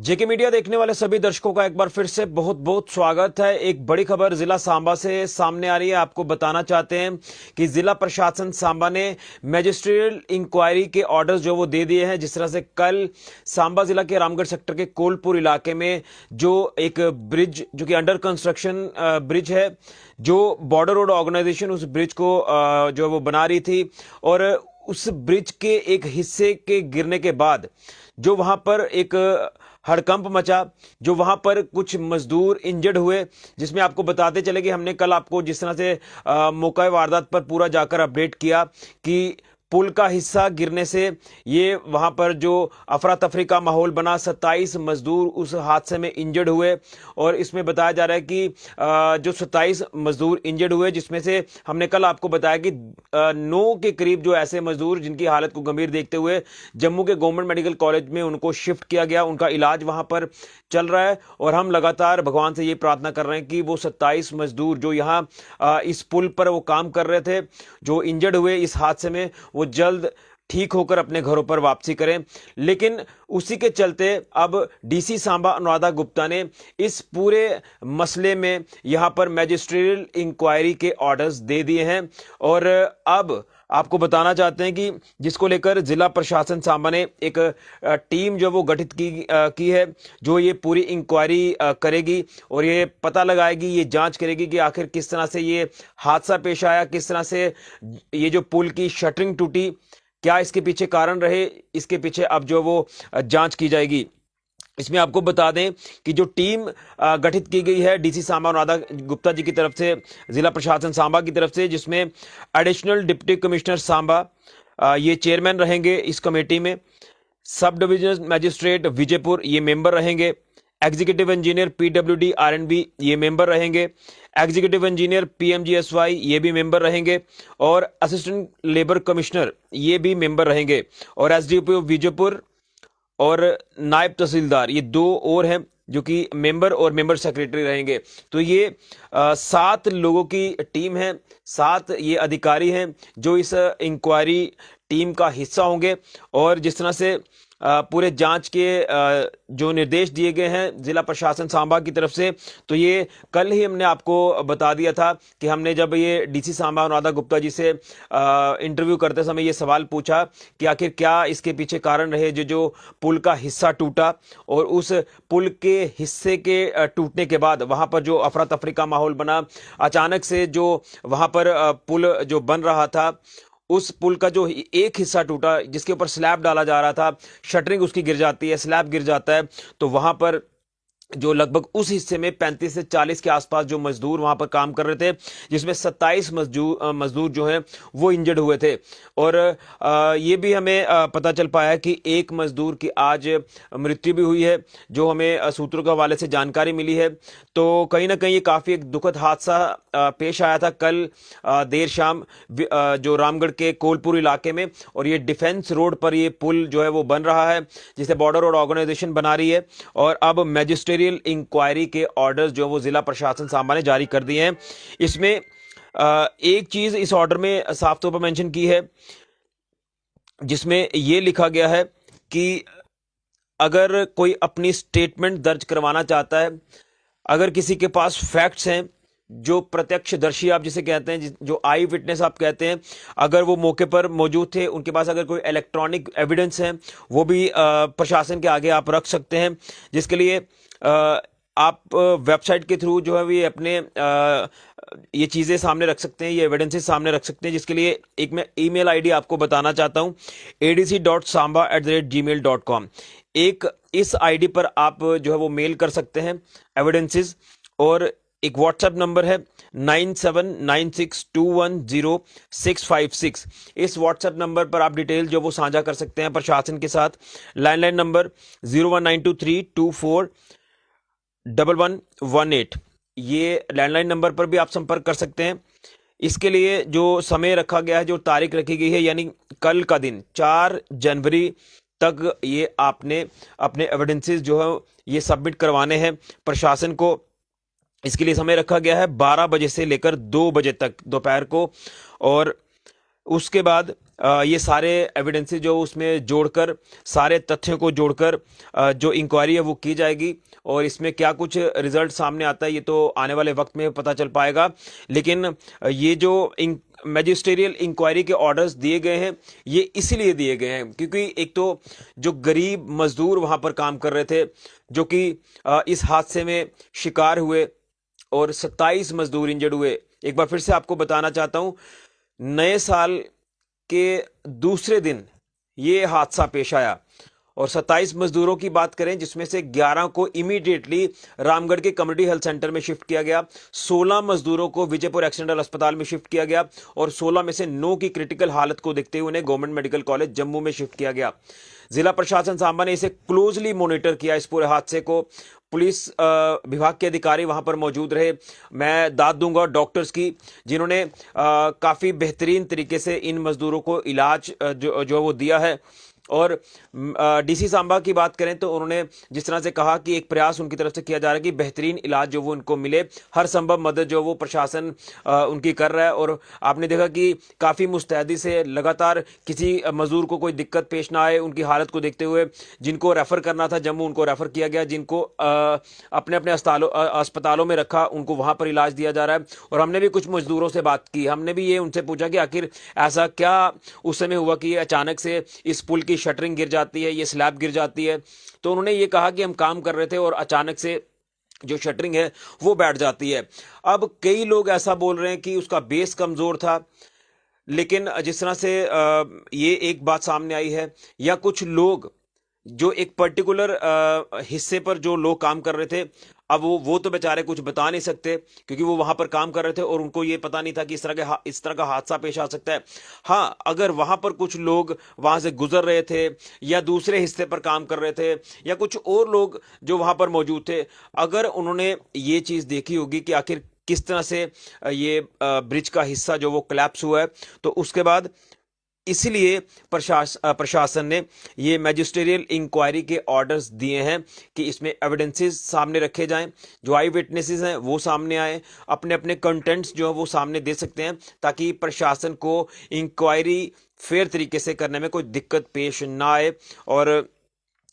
जेके media देखने वाले सभी दर्शकों का एक बार फिर से बहुत बहुत स्वागत है। एक बड़ी खबर जिला सांबा से सामने आ रही है। आपको बताना चाहते हैं कि जिला प्रशासन सांबा ने मैजिस्ट्रियल इंक्वायरी के ऑर्डर्स जो वो दे दिए हैं। जिस तरह से कल सांबा जिला के रामगढ़ सेक्टर के कोलपुर इलाके में जो एक ब्रिज जो कि अंडर कंस्ट्रक्शन ब्रिज है, जो बॉर्डर रोड ऑर्गेनाइजेशन उस ब्रिज को जो है वो बना रही थी, और उस ब्रिज के एक हिस्से के गिरने के बाद जो वहां पर एक हड़कंप मचा, जो वहां पर कुछ मजदूर इंजर्ड हुए, जिसमें आपको बताते चले कि हमने कल आपको जिस तरह से मौका वारदात पर पूरा जाकर अपडेट किया कि पुल का हिस्सा गिरने से ये वहां पर जो अफरा तफरी का माहौल बना, 27 मजदूर उस हादसे में इंजर्ड हुए। और इसमें बताया जा रहा है कि जो 27 मजदूर इंजर्ड हुए, जिसमें से हमने कल आपको बताया कि 9 के करीब जो ऐसे मजदूर जिनकी हालत को गंभीर देखते हुए जम्मू के गवर्नमेंट मेडिकल कॉलेज में उनको शिफ्ट किया गया, उनका इलाज वहां पर चल रहा है। और हम लगातार भगवान से ये प्रार्थना कर रहे हैं कि वो 27 मजदूर जो यहाँ इस पुल पर वो काम कर रहे थे, जो इंजर्ड हुए इस हादसे में, वो जल्द ठीक होकर अपने घरों पर वापसी करें। लेकिन उसी के चलते अब डीसी सांबा अनुराधा गुप्ता ने इस पूरे मसले में यहां पर मैजिस्ट्रियल इंक्वायरी के ऑर्डर्स दे दिए हैं। और अब आपको बताना चाहते हैं कि जिसको लेकर जिला प्रशासन सांबा ने एक टीम जो वो गठित की है, जो ये पूरी इंक्वायरी करेगी और ये पता लगाएगी, ये जांच करेगी कि आखिर किस तरह से ये हादसा पेश आया, किस तरह से ये जो पुल की शटरिंग टूटी, क्या इसके पीछे कारण रहे, इसके पीछे अब जो वो जांच की जाएगी। इसमें आपको बता दें कि जो टीम गठित की गई है डीसी सांबा अनुराधा गुप्ता जी की तरफ से, जिला प्रशासन सांबा की तरफ से, जिसमें एडिशनल डिप्टी कमिश्नर सांबा ये चेयरमैन रहेंगे इस कमेटी में, सब डिविजनल मैजिस्ट्रेट विजयपुर ये मेंबर रहेंगे, एग्जीक्यूटिव इंजीनियर पीडब्ल्यूडी आरएनबी ये मेंबर रहेंगे, एग्जीक्यूटिव इंजीनियर पीएमजीएसवाई ये भी मेंबर रहेंगे, और असिस्टेंट लेबर कमिश्नर ये भी मेंबर रहेंगे, और एसडीपीओ विजयपुर और नायब तहसीलदार ये 2 और हैं जो कि मेंबर और मेंबर सेक्रेटरी रहेंगे। तो ये 7 लोगों की टीम है, 7 ये अधिकारी हैं जो इस इंक्वायरी टीम का हिस्सा होंगे। और जिस तरह से पूरे जांच के जो निर्देश दिए गए हैं जिला प्रशासन सांबा की तरफ से, तो ये कल ही हमने आपको बता दिया था कि हमने जब ये डीसी सांबा अनुराधा गुप्ता जी से इंटरव्यू करते समय ये सवाल पूछा कि आखिर क्या इसके पीछे कारण रहे जो पुल का हिस्सा टूटा, और उस पुल के हिस्से के टूटने के बाद वहां पर जो अफरा तफरी का माहौल बना, अचानक से जो वहां पर पुल जो बन रहा था, उस पुल का जो एक हिस्सा टूटा जिसके ऊपर स्लैब डाला जा रहा था, शटरिंग उसकी गिर जाती है, स्लैब गिर जाता है, तो वहां पर जो लगभग उस हिस्से में 35 से 40 के आसपास जो मजदूर वहां पर काम कर रहे थे, जिसमें 27 मजदूर जो हैं वो इंजर्ड हुए थे। और ये भी हमें पता चल पाया कि एक मजदूर की आज मृत्यु भी हुई है, जो हमें सूत्रों के हवाले से जानकारी मिली है। तो कहीं ना कहीं ये काफी एक दुखद हादसा पेश आया था कल देर शाम जो रामगढ़ के कोलपुर इलाके में। और ये डिफेंस रोड पर ये पुल जो है वो बन रहा है, जिसे बॉर्डर रोड ऑर्गेनाइजेशन बना रही है। और अब मैजिस्ट्रेरियल इंक्वायरी के ऑर्डर्स जो वो जिला प्रशासन सांबा ने जारी कर दिए हैं। इसमें एक चीज इस ऑर्डर में साफ तौर पर मेंशन की है, जिसमें यह लिखा गया है कि अगर कोई अपनी स्टेटमेंट दर्ज करवाना चाहता है, अगर किसी के पास फैक्ट्स हैं, जो प्रत्यक्षदर्शी आप जिसे कहते हैं, जो आई विटनेस आप कहते हैं, अगर वो मौके पर मौजूद थे, उनके पास अगर कोई इलेक्ट्रॉनिक एविडेंस है, वो भी प्रशासन के आगे आप रख सकते हैं। जिसके लिए आप वेबसाइट के थ्रू जो है ये अपने ये चीज़ें सामने रख सकते हैं, ये एविडेंसेस सामने रख सकते हैं। जिसके लिए एक मैं ईमेल आईडी आपको बताना चाहता हूं, adc.samba@gmail.com। एक इस आईडी पर आप जो है वो मेल कर सकते हैं एविडेंसेस। और एक व्हाट्सएप नंबर है 9796210656। इस व्हाट्सएप नंबर पर आप डिटेल जो वो साझा कर सकते हैं प्रशासन के साथ। लैंडलाइन नंबर 0192324118, ये लैंडलाइन नंबर पर भी आप संपर्क कर सकते हैं। इसके लिए जो समय रखा गया है, जो तारीख रखी गई है, यानी कल का दिन 4 जनवरी तक ये आपने अपने एविडेंसेस जो है ये सबमिट करवाने हैं प्रशासन को। इसके लिए समय रखा गया है 12 बजे से लेकर 2 बजे तक दोपहर को। और उसके बाद ये सारे एविडेंसेस जो उसमें जोड़कर, सारे तथ्यों को जोड़कर जो इंक्वायरी है वो की जाएगी और इसमें क्या कुछ रिजल्ट सामने आता है ये तो आने वाले वक्त में पता चल पाएगा। लेकिन ये जो मैजिस्ट्रियल इंक्वायरी के ऑर्डर्स दिए गए हैं ये इसीलिए दिए गए हैं क्योंकि एक तो जो गरीब मजदूर वहां पर काम कर रहे थे जो कि इस हादसे में शिकार हुए और 27 मजदूर इंजर्ड हुए। एक बार फिर से आपको बताना चाहता हूं, नए साल के दूसरे दिन ये हादसा पेश आया और 27 मजदूरों की बात करें जिसमें से 11 को इमीडिएटली रामगढ़ के कम्युनिटी हेल्थ सेंटर में शिफ्ट किया गया, 16 मजदूरों को विजयपुर एक्सीडेंटल अस्पताल में शिफ्ट किया गया और 16 में से 9 की क्रिटिकल हालत को देखते हुए उन्हें गवर्नमेंट मेडिकल कॉलेज जम्मू में शिफ्ट किया गया। जिला प्रशासन सांबा ने इसे क्लोजली मॉनिटर किया, इस पूरे हादसे को। पुलिस विभाग के अधिकारी वहां पर मौजूद रहे। मैं दाद दूंगा डॉक्टर्स की जिन्होंने काफी बेहतरीन तरीके से इन मजदूरों को इलाज जो वो दिया है। और डीसी सांबा की बात करें तो उन्होंने जिस तरह से कहा कि एक प्रयास उनकी तरफ से किया जा रहा है कि बेहतरीन इलाज जो वो उनको मिले, हर संभव मदद जो वो प्रशासन उनकी कर रहा है। और आपने देखा कि काफ़ी मुस्तैदी से लगातार किसी मजदूर को कोई दिक्कत पेश ना आए, उनकी हालत को देखते हुए जिनको रेफर करना था जम्मू उनको रेफर किया गया, जिनको अपने अपने अस्पतालों में रखा उनको वहां पर इलाज दिया जा रहा है। और हमने भी कुछ मजदूरों से बात की, हमने भी ये उनसे पूछा कि आखिर ऐसा क्या उस समय हुआ कि अचानक से इस पुल की शटरिंग गिर जाती है, ये स्लैब गिर जाती है। तो उन्होंने ये कहा कि हम काम कर रहे थे और अचानक से जो शटरिंग है वो बैठ जाती है। अब कई लोग ऐसा बोल रहे हैं कि उसका बेस कमजोर था, लेकिन जिस तरह से ये एक बात सामने आई है, या कुछ लोग जो एक पर्टिकुलर हिस्से पर जो लोग काम कर रहे थे, अब वो तो बेचारे कुछ बता नहीं सकते क्योंकि वो वहां पर काम कर रहे थे और उनको ये पता नहीं था कि इस तरह का हादसा पेश आ सकता है। हाँ, अगर वहां पर कुछ लोग वहां से गुजर रहे थे या दूसरे हिस्से पर काम कर रहे थे या कुछ और लोग जो वहां पर मौजूद थे, अगर उन्होंने ये चीज देखी होगी कि आखिर किस तरह से ये ब्रिज का हिस्सा जो वो कोलैप्स हुआ है, तो उसके बाद इसलिए प्रशासन ने ये मैजिस्ट्रियल इंक्वायरी के ऑर्डर्स दिए हैं कि इसमें एविडेंसेस सामने रखे जाएं, जो आई विटनेसेस हैं वो सामने आए, अपने अपने कंटेंट्स जो है वो सामने दे सकते हैं ताकि प्रशासन को इंक्वायरी फेयर तरीके से करने में कोई दिक्कत पेश ना आए। और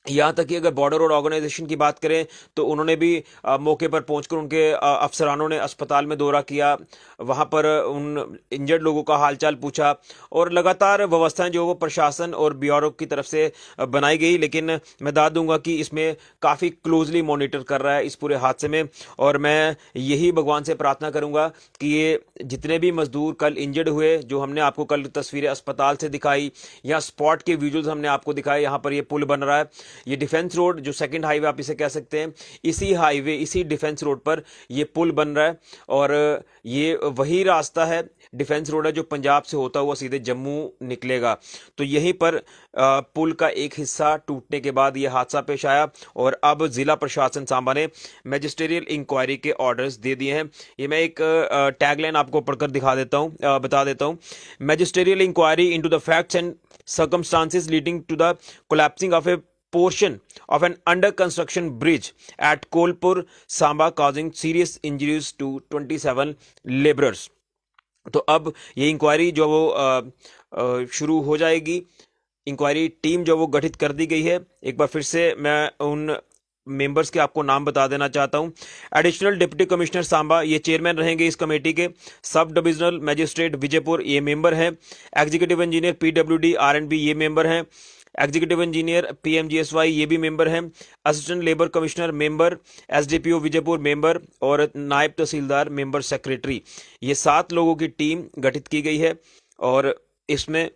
यहाँ तक कि अगर बॉर्डर रोड ऑर्गेनाइजेशन की बात करें तो उन्होंने भी मौके पर पहुंचकर उनके अफसरानों ने अस्पताल में दौरा किया, वहां पर उन इंजर्ड लोगों का हालचाल पूछा और लगातार व्यवस्थाएं जो वो प्रशासन और ब्यूरो की तरफ से बनाई गई। लेकिन मैं दाद दूंगा कि इसमें काफ़ी क्लोजली मॉनिटर कर रहा है इस पूरे हादसे में। और मैं यही भगवान से प्रार्थना करूंगा कि ये जितने भी मजदूर कल इंजर्ड हुए, जो हमने आपको कल तस्वीरें अस्पताल से दिखाई या स्पॉट के विजुअल्स हमने आपको दिखाए, यहाँ पर ये पुल बन रहा है, ये डिफेंस रोड जो सेकंड हाईवे आप इसे कह सकते हैं, इसी हाईवे इसी डिफेंस रोड पर ये पुल बन रहा है। और ये वही रास्ता है, डिफेंस रोड है, जो पंजाब से होता हुआ सीधे जम्मू निकलेगा। तो यहीं पर पुल का एक हिस्सा टूटने के बाद ये हादसा पेश आया और अब जिला प्रशासन सांबा ने मैजिस्ट्रियल इंक्वायरी के ऑर्डर्स दे दिए हैं। ये मैं एक टैगलाइन आपको पढ़कर दिखा देता हूं, बता देता हूं। Magisterial inquiry into the facts and circumstances leading to the collapsing of a portion of an under construction bridge at Kolpur, Samba, causing serious injuries to 27 laborers। तो अब ये इंक्वायरी जो वो शुरू हो जाएगी। इंक्वायरी टीम जो वो गठित कर दी गई है। एक बार फिर से मैं उन मेंबर्स के आपको नाम बता देना चाहता हूं। एडिशनल डिप्टी कमिश्नर सांबा ये चेयरमैन रहेंगे इस कमेटी के। सब डिविजनल मजिस्ट्रेट विजयपुर ये मेंबर हैं। एग्जीक्यूटिव इंजीनियर पीडब्ल्यूडी आरएंडबी ये मेंबर हैं। एग्जीक्यूटिव इंजीनियर पीएमजीएसवाई ये भी मेंबर हैं। Assistant labour commissioner member, SDPO Vijaypur member और नायब तहसीलदार मेंबर सेक्रेटरी, ये 7 लोगों की टीम गठित की गई है। और इसमें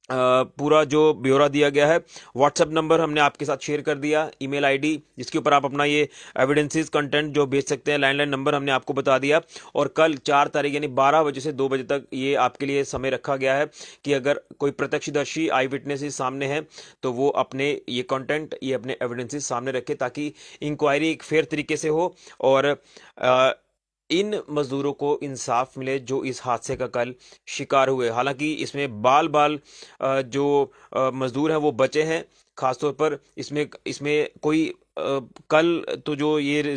पूरा जो ब्यौरा दिया गया है, व्हाट्सएप नंबर हमने आपके साथ शेयर कर दिया, ईमेल आईडी जिसके ऊपर आप अपना ये एविडेंसेस कंटेंट जो भेज सकते हैं, लैंडलाइन नंबर हमने आपको बता दिया। और कल 4 तारीख यानी 12 बजे से 2 बजे तक ये आपके लिए समय रखा गया है कि अगर कोई प्रत्यक्षदर्शी आई विटनेसेस सामने है तो वो अपने ये कंटेंट, ये अपने एविडेंसेस सामने रखे ताकि इंक्वायरी एक फेयर तरीके से हो और इन मजदूरों को इंसाफ मिले जो इस हादसे का कल शिकार हुए। हालांकि इसमें बाल बाल जो मजदूर हैं वो बचे हैं, खासतौर पर इसमें इसमें कोई कल तो जो ये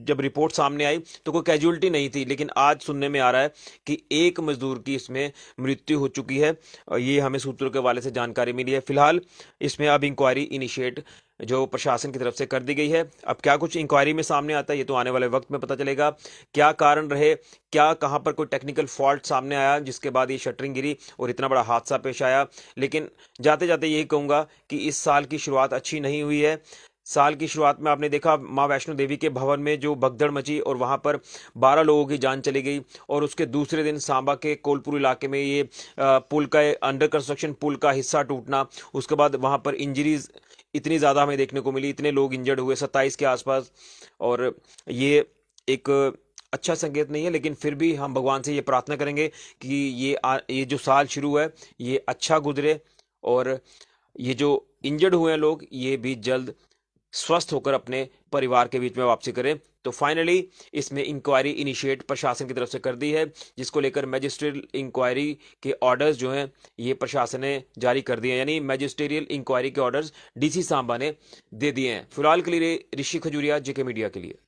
जब रिपोर्ट सामने आई तो कोई कैजुअलिटी नहीं थी, लेकिन आज सुनने में आ रहा है कि एक मजदूर की इसमें मृत्यु हो चुकी है। ये हमें सूत्रों के हवाले से जानकारी मिली है। फिलहाल इसमें अब इंक्वायरी इनिशिएट जो प्रशासन की तरफ से कर दी गई है। अब क्या कुछ इंक्वायरी में सामने आता है ये तो आने वाले वक्त में पता चलेगा। क्या कारण रहे, क्या कहां पर कोई टेक्निकल फॉल्ट सामने आया जिसके बाद ये शटरिंग गिरी और इतना बड़ा हादसा पेश आया। लेकिन जाते जाते यही कहूंगा कि इस साल की शुरुआत अच्छी नहीं हुई है। साल की शुरुआत में आपने देखा मां वैष्णो देवी के भवन में जो भगदड़ मची और वहां पर 12 लोगों की जान चली गई, और उसके दूसरे दिन सांबा के कोलपुर इलाके में ये पुल का अंडर कंस्ट्रक्शन पुल का हिस्सा टूटना, उसके बाद वहां पर इंजरीज इतनी ज्यादा हमें देखने को मिली, इतने लोग इंजर्ड हुए 27 के आसपास। और ये एक अच्छा संकेत नहीं है, लेकिन फिर भी हम भगवान से ये प्रार्थना करेंगे कि ये जो साल शुरू है ये अच्छा गुजरे और ये जो इंजर्ड हुए हैं लोग ये भी जल्द स्वस्थ होकर अपने परिवार के बीच में वापसी करें। तो फाइनली इसमें इंक्वायरी इनिशिएट प्रशासन की तरफ से कर दी है, जिसको लेकर मैजिस्ट्रियल इंक्वायरी के ऑर्डर्स जो हैं ये प्रशासन ने जारी कर दिए हैं, यानी मैजिस्ट्रियल इंक्वायरी के ऑर्डर्स डीसी सांबा ने दे दिए हैं। फिलहाल के लिए ऋषि खजूरिया, जेके मीडिया के लिए।